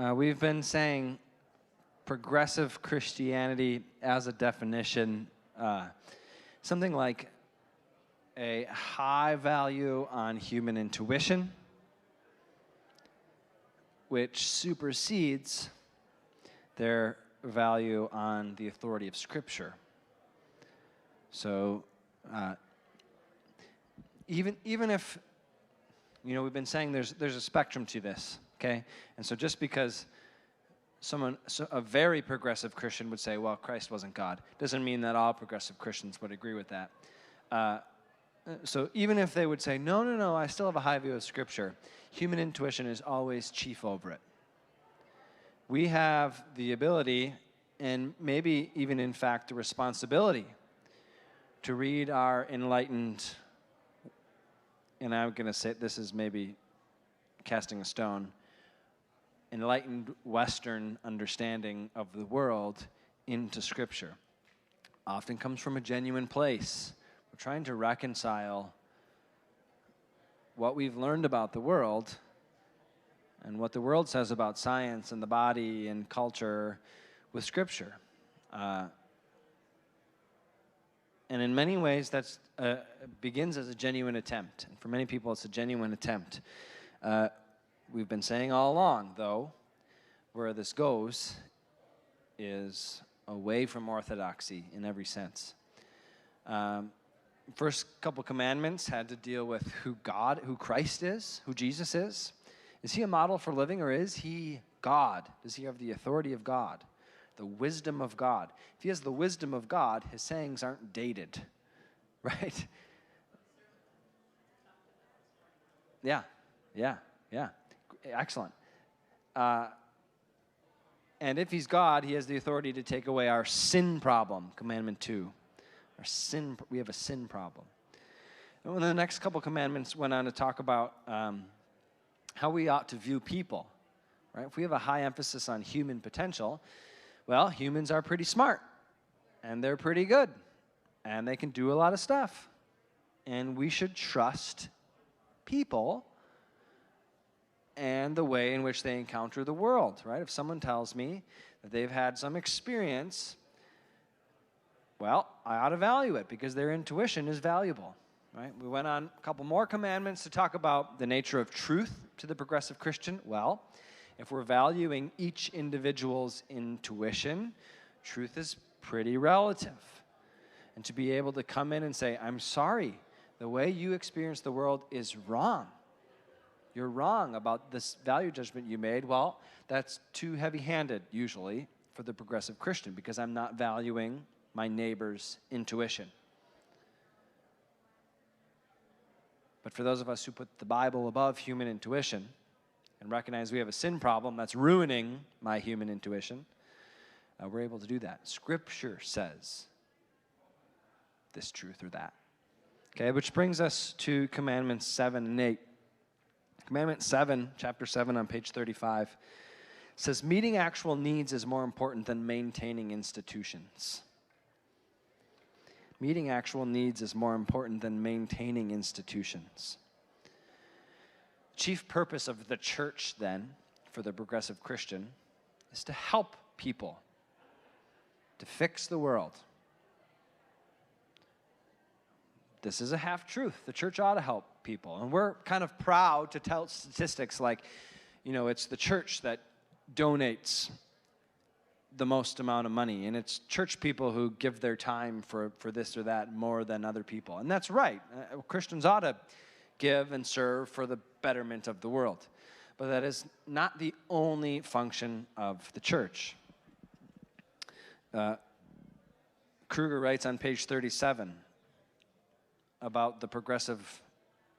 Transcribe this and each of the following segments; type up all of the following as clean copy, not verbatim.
We've been saying progressive Christianity as a definition, something like a high value on human intuition, which supersedes their value on the authority of Scripture. So even if, we've been saying there's a spectrum to this, okay? And so just because a very progressive Christian would say, well, Christ wasn't God, doesn't mean that all progressive Christians would agree with that. So even if they would say, no, I still have a high view of Scripture, human intuition is always chief over it. We have the ability, and maybe even in fact the responsibility, to read our enlightened, and I'm going to say this is maybe casting a stone, enlightened Western understanding of the world into Scripture. Often comes from a genuine place. We're trying to reconcile what we've learned about the world and what the world says about science and the body and culture with Scripture. And in many ways, that begins as a genuine attempt. And for many people, it's a genuine attempt. We've been saying all along, though, where this goes is away from orthodoxy in every sense. First couple commandments had to deal with who Christ is, who Jesus is. Is he a model for living, or is he God? Does he have the authority of God, the wisdom of God? If he has the wisdom of God, his sayings aren't dated, right? Yeah. Excellent. And if he's God, he has the authority to take away our sin problem, commandment 2. We have a sin problem. And the next couple commandments went on to talk about how we ought to view people, right? If we have a high emphasis on human potential, well, humans are pretty smart, and they're pretty good, and they can do a lot of stuff. And we should trust people and the way in which they encounter the world, right? If someone tells me that they've had some experience, well, I ought to value it because their intuition is valuable, right? We went on a couple more commandments to talk about the nature of truth to the progressive Christian. Well, if we're valuing each individual's intuition, truth is pretty relative. And to be able to come in and say, I'm sorry, the way you experience the world is wrong. You're wrong about this value judgment you made. Well, that's too heavy-handed, usually, for the progressive Christian because I'm not valuing my neighbor's intuition. But for those of us who put the Bible above human intuition and recognize we have a sin problem that's ruining my human intuition, we're able to do that. Scripture says this truth or that. Okay, which brings us to commandments 7 and 8. Commandment 7, chapter 7 on page 35, says, meeting actual needs is more important than maintaining institutions. Meeting actual needs is more important than maintaining institutions. Chief purpose of the church, then, for the progressive Christian, is to help people, to fix the world. This is a half-truth. The church ought to help people. And we're kind of proud to tell statistics like, it's the church that donates the most amount of money, and it's church people who give their time for this or that more than other people. And that's right. Christians ought to give and serve for the betterment of the world. But that is not the only function of the church. Kruger writes on page 37 about the progressive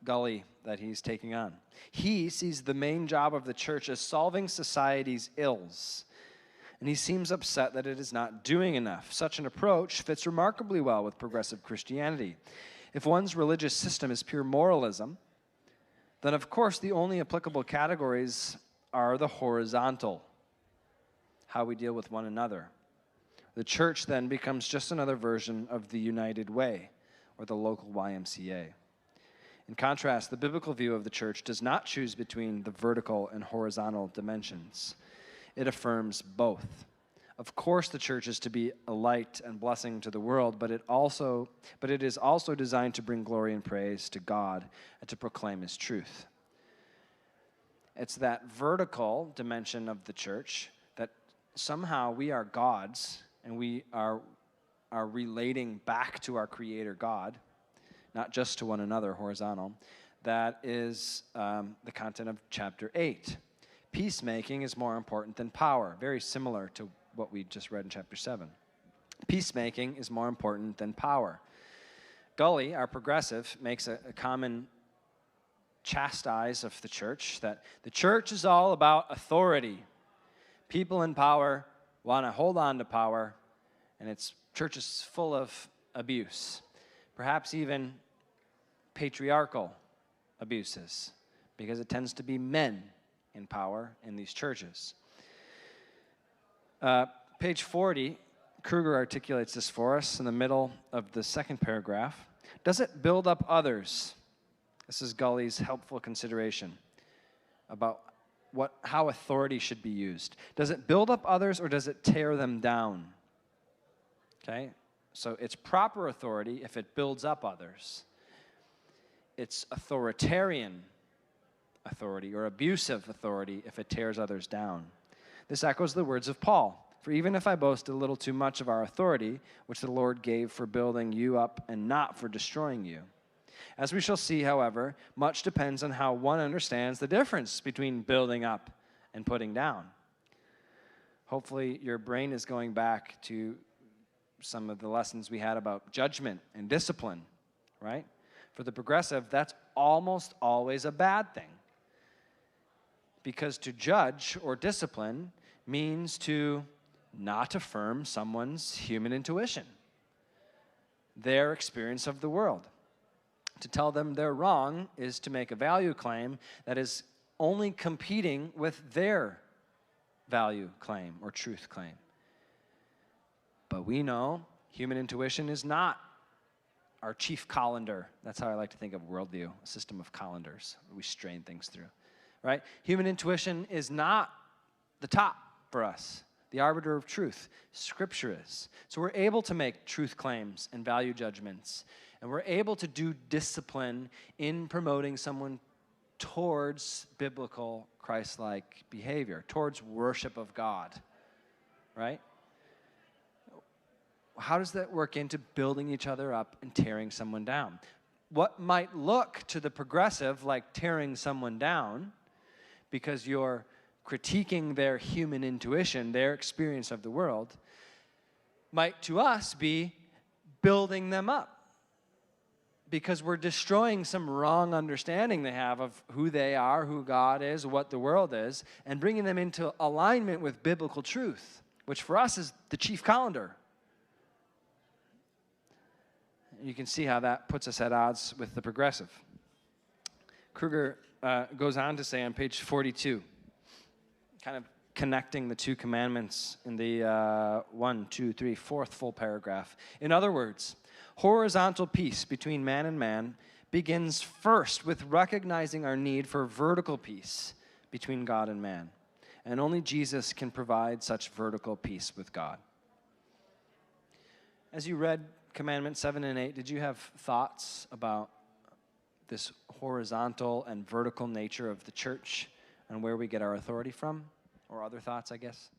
gully that he's taking on. He sees the main job of the church as solving society's ills, and he seems upset that it is not doing enough. Such an approach fits remarkably well with progressive Christianity. If one's religious system is pure moralism, then of course the only applicable categories are the horizontal, how we deal with one another. The church then becomes just another version of the United Way or the local YMCA. In contrast, the biblical view of the church does not choose between the vertical and horizontal dimensions. it affirms both. Of course, the church is to be a light and blessing to the world, but it is also designed to bring glory and praise to God and to proclaim His truth. It's that vertical dimension of the church that somehow we are God's and we are relating back to our Creator God, not just to one another, horizontal. That is the content of chapter 8. Peacemaking is more important than power, very similar to what we just read in chapter 7. Peacemaking is more important than power. Gully, our progressive, makes a common chastise of the church, that the church is all about authority. People in power want to hold on to power, and church is full of abuse, perhaps even patriarchal abuses, because it tends to be men in power in these churches. Page 40, Kruger articulates this for us in the middle of the second paragraph. Does it build up others? This is Gully's helpful consideration about how authority should be used. Does it build up others or does it tear them down? Okay, so it's proper authority if it builds up others. It's authoritarian authority or abusive authority if it tears others down. This echoes the words of Paul. For even if I boast a little too much of our authority, which the Lord gave for building you up and not for destroying you. As we shall see, however, much depends on how one understands the difference between building up and putting down. Hopefully your brain is going back to some of the lessons we had about judgment and discipline, right? For the progressive, that's almost always a bad thing. Because to judge or discipline means to not affirm someone's human intuition, their experience of the world. To tell them they're wrong is to make a value claim that is only competing with their value claim or truth claim. But we know human intuition is not our chief colander. That's how I like to think of worldview, a system of colanders we strain things through, right? Human intuition is not the top for us, the arbiter of truth. Scripture is. So we're able to make truth claims and value judgments, and we're able to do discipline in promoting someone towards biblical Christ-like behavior, towards worship of God, right? How does that work into building each other up and tearing someone down? What might look to the progressive like tearing someone down because you're critiquing their human intuition, their experience of the world, might to us be building them up because we're destroying some wrong understanding they have of who they are, who God is, what the world is, and bringing them into alignment with biblical truth, which for us is the chief colander. You can see how that puts us at odds with the progressive. Kruger goes on to say on page 42, kind of connecting the two commandments in the 4th full paragraph. In other words, horizontal peace between man and man begins first with recognizing our need for vertical peace between God and man. And only Jesus can provide such vertical peace with God. As you read Commandments 7 and 8, did you have thoughts about this horizontal and vertical nature of the church and where we get our authority from? Or other thoughts, I guess?